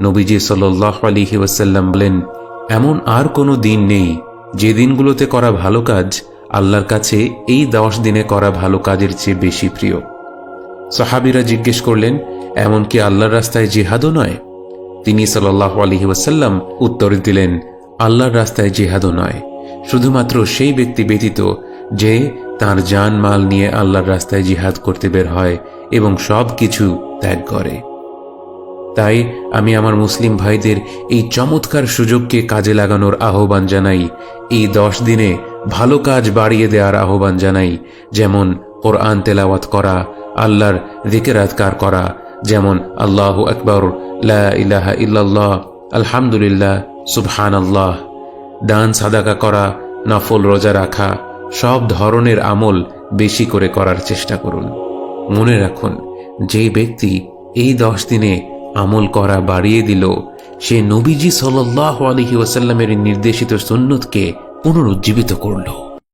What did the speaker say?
নবীজি সাল্লাল্লাহু আলাইহি ওয়াসাল্লাম বলেন, এমন আর কোনো দিন নেই যে দিনগুলোতে করা ভালো কাজ আল্লাহর কাছে এই 10 দিনে করা ভালো কাজের চেয়ে বেশি প্রিয়। সাহাবীরা জিজ্ঞেস করলেন, এমন কি আল্লাহর রাস্তায় জিহাদও নয়? তিনি সাল্লাল্লাহু আলাইহি ওয়াসাল্লাম উত্তর দিলেন, আল্লাহর রাস্তায় জিহাদও নয়, শুধুমাত্র সেই ব্যক্তি ব্যতীত যে তার জান মাল নিয়ে আল্লাহর রাস্তায় জিহাদ করতে বের হয় এবং সব কিছু ত্যাগ করে। তাই আমি আমার মুসলিম ভাইদের এই চমৎকার সুযোগকে কাজে লাগানোর আহ্বান জানাই। এই 10 দিনে ভালো কাজ বাড়িয়ে দেওয়ার আহ্বান জানাই, যেমন কোরআন তেলাওয়াত করা, আল্লাহর যিকির আযকার করা, যেমন আল্লাহু আকবার, লা ইলাহা ইল্লাল্লাহ, আলহামদুলিল্লাহ, সুবহানাল্লাহ, দান সাদাকা করা, নফল রোজা রাখা, সব ধরনের আমল বেশি করে করার চেষ্টা করুন। মনে রাখুন, যে ব্যক্তি এই 10 দিনে আমল করা বাড়িয়ে দিল, সে নবীজি সাল্লাল্লাহু আলাইহি ওয়াসাল্লামের নির্দেশিত সুন্নতকে পুনরুজ্জীবিত করল।